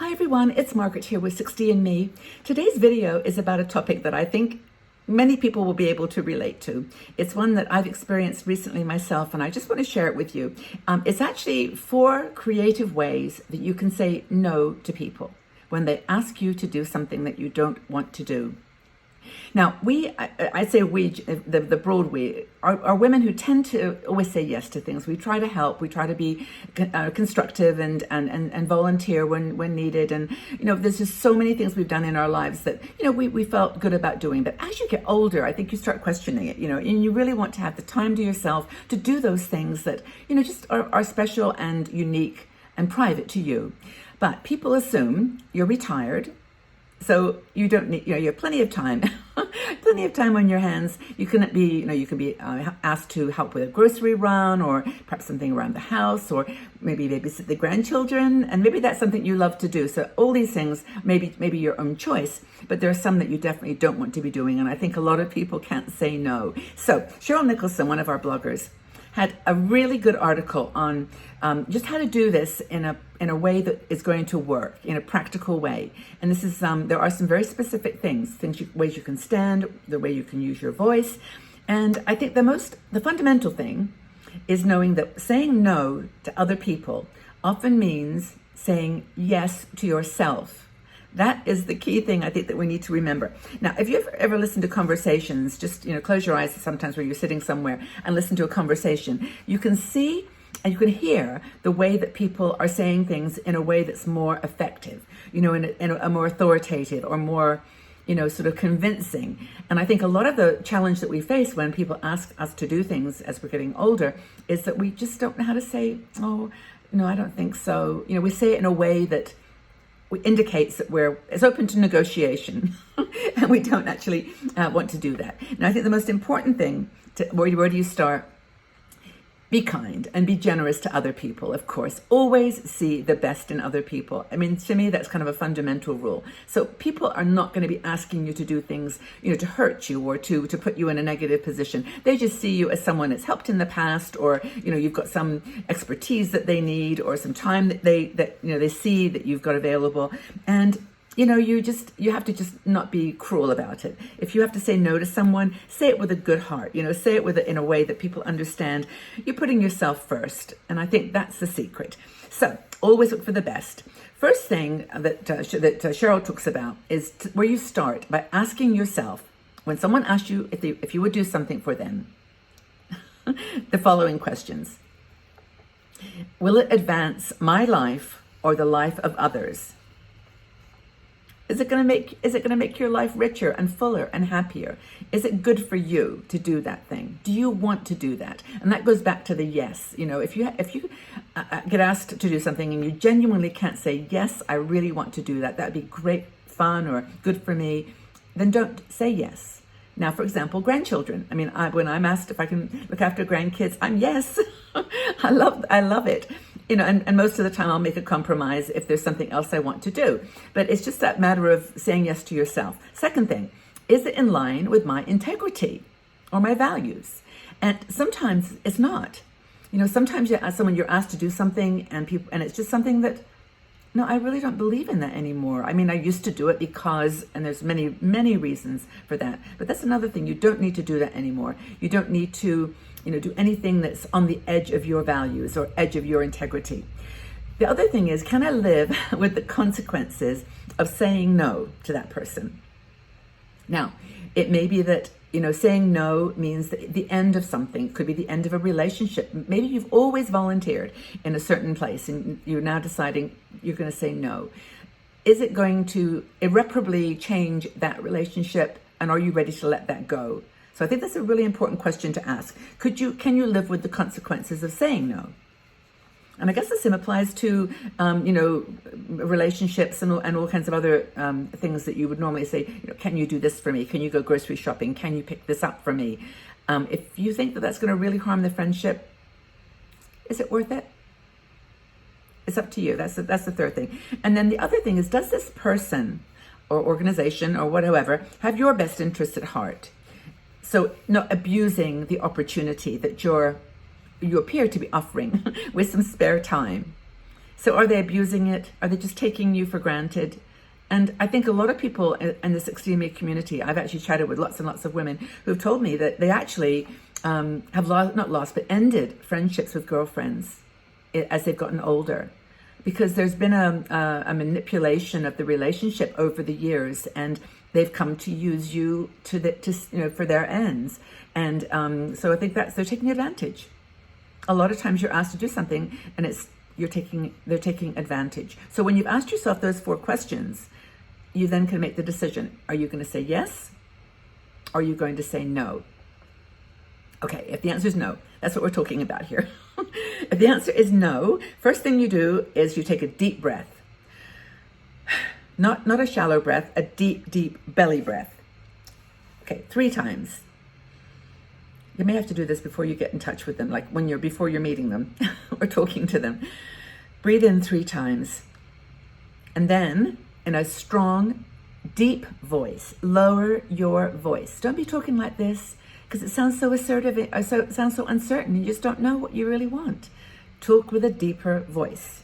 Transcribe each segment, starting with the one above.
Hi everyone, it's Margaret here with 60andMe. Today's video is about a topic that I think many people will be able to relate to. It's one that I've experienced recently myself, and I just want to share it with you. It's actually 4 creative ways that you can say no to people when they ask you to do something that you don't want to do. Now, I say we, the broad we, are women who tend to always say yes to things. We try to help, we try to be constructive and volunteer when needed. And, there's just so many things we've done in our lives that, we felt good about doing. But as you get older, I think you start questioning it, and you really want to have the time to yourself to do those things that, just are special and unique and private to you. But people assume you're retired, so you don't need, you have plenty of time, plenty of time on your hands. You can be, you can be asked to help with a grocery run, or perhaps something around the house, or maybe babysit the grandchildren, and maybe that's something you love to do. So all these things, maybe your own choice, but there are some that you definitely don't want to be doing, and I think a lot of people can't say no. So Cheryl Nicholson, one of our bloggers, had a really good article on just how to do this in a way that is going to work, in a practical way. And this is there are some very specific ways you can stand, the way you can use your voice. And I think the fundamental thing is knowing that saying no to other people often means saying yes to yourself. That is the key thing I think that we need to remember. Now, if you ever listen to conversations, just close your eyes sometimes where you're sitting somewhere and listen to a conversation, you can see and you can hear the way that people are saying things in a way that's more effective, in a more authoritative or more, sort of convincing. And I think a lot of the challenge that we face when people ask us to do things as we're getting older is that we just don't know how to say, oh, no, I don't think so. We say it in a way that indicates that it's open to negotiation, and we don't actually want to do that. Now, I think the most important thing, where do you start? Be kind and be generous to other people, of course. Always see the best in other people. I mean, to me, that's kind of a fundamental rule. So people are not going to be asking you to do things, to hurt you or to put you in a negative position. They just see you as someone that's helped in the past, or, you've got some expertise that they need, or some time that they see that you've got available. And you have to just not be cruel about it. If you have to say no to someone, say it with a good heart, say it in a way that people understand you're putting yourself first. And I think that's the secret. So always look for the best. First thing that Cheryl talks about is where you start by asking yourself, when someone asks you if you would do something for them, the following questions. Will it advance my life or the life of others? Is it going to make your life richer and fuller and happier? Is it good for you to do that thing? Do you want to do that? And that goes back to the yes. If you get asked to do something and you genuinely can't say, yes, I really want to do that, that'd be great fun or good for me, then don't say yes. Now, for example, grandchildren. I mean, when I'm asked if I can look after grandkids, I'm yes. I love it. And most of the time I'll make a compromise if there's something else I want to do. But it's just that matter of saying yes to yourself. Second thing, is it in line with my integrity or my values? And sometimes it's not. Sometimes you're asked to do something and it's just something that, no, I really don't believe in that anymore. I mean, I used to do it because, and there's many, many reasons for that. But that's another thing. You don't need to do that anymore. You don't need to, do anything that's on the edge of your values or edge of your integrity. The other thing is, can I live with the consequences of saying no to that person? Now, it may be that, saying no means the end of something. It could be the end of a relationship. Maybe you've always volunteered in a certain place and you're now deciding you're going to say no. Is it going to irreparably change that relationship, and are you ready to let that go? So I think that's a really important question to ask. Can you live with the consequences of saying no? And I guess the same applies to, relationships and all kinds of other things that you would normally say, can you do this for me? Can you go grocery shopping? Can you pick this up for me? If you think that that's going to really harm the friendship, is it worth it? It's up to you. That's the third thing. And then the other thing is, does this person or organization or whatever have your best interests at heart? So not abusing the opportunity that you appear to be offering with some spare time. So are they abusing it? Are they just taking you for granted? And I think a lot of people in the 16 community, I've actually chatted with lots and lots of women who've told me that they actually have not lost, but ended friendships with girlfriends as they've gotten older, because there's been a manipulation of the relationship over the years, and they've come to use you for their ends. And so I think they're taking advantage. A lot of times you're asked to do something, and they're taking advantage. So when you've asked yourself those 4 questions, you then can make the decision. Are you going to say yes? Or are you going to say no? Okay, if the answer is no, that's what we're talking about here. If the answer is no, first thing you do is you take a deep breath. Not a shallow breath, a deep, deep belly breath. Okay, 3 times. You may have to do this before you get in touch with them, like before you're meeting them or talking to them. Breathe in 3 times. And then, in a strong, deep voice, lower your voice. Don't be talking like this, because it sounds so assertive, it sounds so uncertain. You just don't know what you really want. Talk with a deeper voice.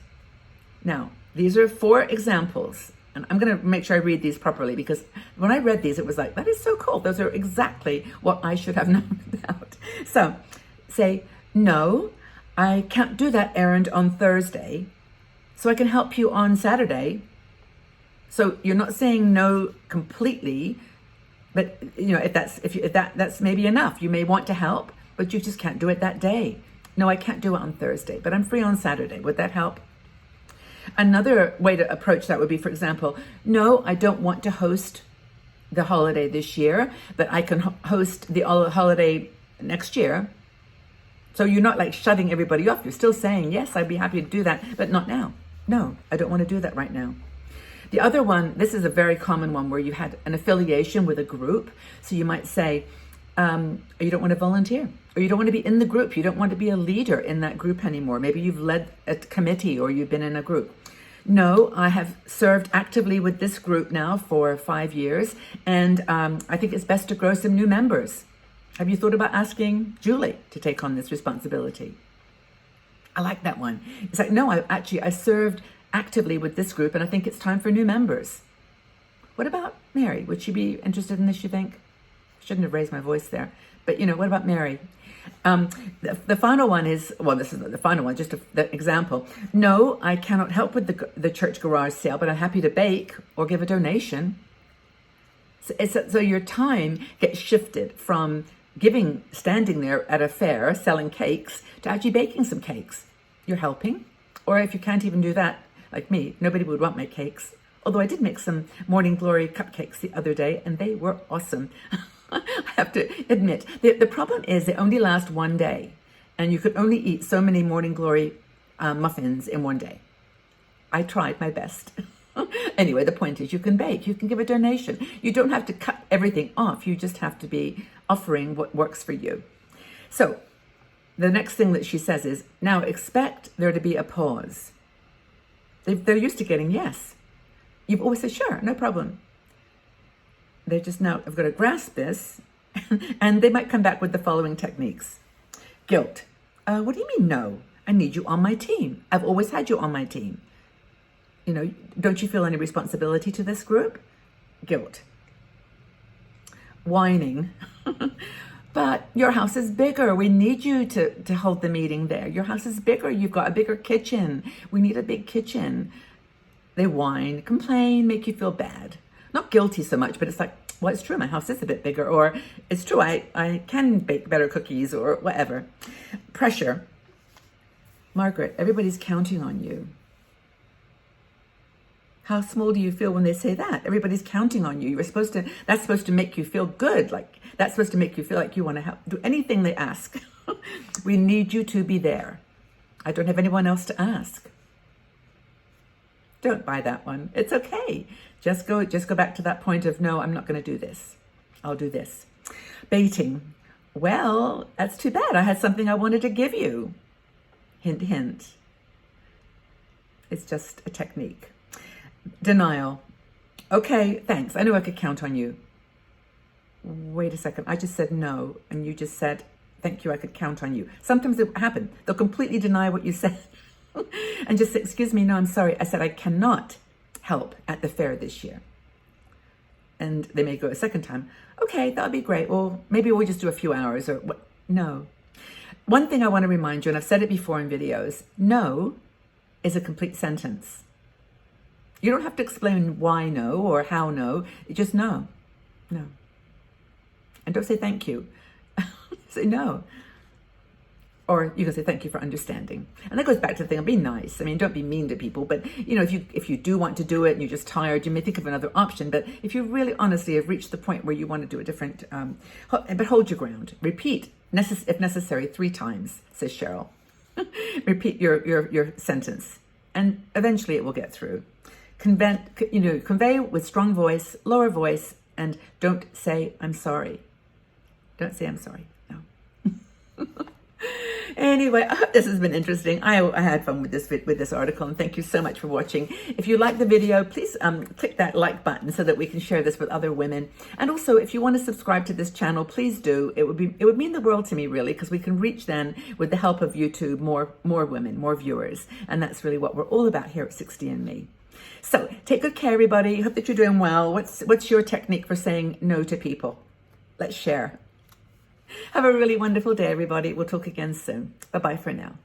Now, these are 4 examples. And I'm going to make sure I read these properly, because when I read these, it was like, that is so cool. Those are exactly what I should have known about. So say, no, I can't do that errand on Thursday, so I can help you on Saturday. So you're not saying no completely, but if that's maybe enough. You may want to help, but you just can't do it that day. No, I can't do it on Thursday, but I'm free on Saturday. Would that help? Another way to approach that would be, for example, no, I don't want to host the holiday this year, but I can host the holiday next year. So you're not like shutting everybody off. You're still saying, yes, I'd be happy to do that, but not now. No, I don't want to do that right now. The other one, this is a very common one where you had an affiliation with a group. So you might say, you don't want to volunteer, or you don't want to be in the group. You don't want to be a leader in that group anymore. Maybe you've led a committee or you've been in a group. No, I have served actively with this group now for 5 years, and I think it's best to grow some new members. Have you thought about asking Julie to take on this responsibility? I like that one. It's like, no, I served actively with this group, and I think it's time for new members. What about Mary? Would she be interested in this, you think? Shouldn't have raised my voice there. But, what about Mary? The final one is, well, this is not the final one, just the example. No, I cannot help with the church garage sale, but I'm happy to bake or give a donation. So your time gets shifted from standing there at a fair selling cakes to actually baking some cakes. You're helping. Or if you can't even do that, like me, nobody would want my cakes. Although I did make some Morning Glory cupcakes the other day, and they were awesome. I have to admit, the problem is they only last one day, and you could only eat so many Morning Glory muffins in one day. I tried my best. Anyway, the point is you can bake, you can give a donation. You don't have to cut everything off. You just have to be offering what works for you. So the next thing that she says is, now expect there to be a pause. They're used to getting yes. You've always said, sure, no problem. They just now have got to grasp this, and they might come back with the following techniques. Guilt. What do you mean, no? I need you on my team. I've always had you on my team. Don't you feel any responsibility to this group? Guilt. Whining. But your house is bigger. We need you to hold the meeting there. Your house is bigger. You've got a bigger kitchen. We need a big kitchen. They whine, complain, make you feel bad. Not guilty so much, but it's like, well, it's true, my house is a bit bigger, or it's true, I can bake better cookies, or whatever. Pressure. Margaret, everybody's counting on you. How small do you feel when they say that? Everybody's counting on you. That's supposed to make you feel good. Like, that's supposed to make you feel like you want to help. Do anything they ask. We need you to be there. I don't have anyone else to ask. Don't buy that one. It's okay. Just go back to that point of, no, I'm not going to do this. I'll do this. Baiting. Well, that's too bad. I had something I wanted to give you. Hint, hint. It's just a technique. Denial. Okay, thanks. I knew I could count on you. Wait a second. I just said no, and you just said, thank you, I could count on you. Sometimes it happens. They'll completely deny what you said. and just say, excuse me, no, I'm sorry. I said, I cannot help at the fair this year. And they may go a second time. Okay, that would be great. Well, maybe we'll just do a few hours or what? No. One thing I want to remind you, and I've said it before in videos, no is a complete sentence. You don't have to explain why no or how no. You just no. No. And don't say thank you. Say no. Or you can say thank you for understanding. And that goes back to the thing of being nice. I mean, don't be mean to people. But, you know, if you do want to do it and you're just tired, you may think of another option. But if you really honestly have reached the point where you want to do a different, but hold your ground. Repeat, if necessary, 3 times, says Cheryl. Repeat your sentence. And eventually it will get through. Convey with strong voice, lower voice, and don't say, I'm sorry. Don't say, I'm sorry. No. Anyway, I hope this has been interesting. I had fun with this article, and thank you so much for watching. If you like the video, please click that like button so that we can share this with other women. And also, if you want to subscribe to this channel, please do. It would mean the world to me, really, because we can reach then, with the help of YouTube, more women, more viewers. And that's really what we're all about here at 60andMe. So take good care, everybody. Hope that you're doing well. What's your technique for saying no to people? Let's share. Have a really wonderful day, everybody. We'll talk again soon. Bye-bye for now.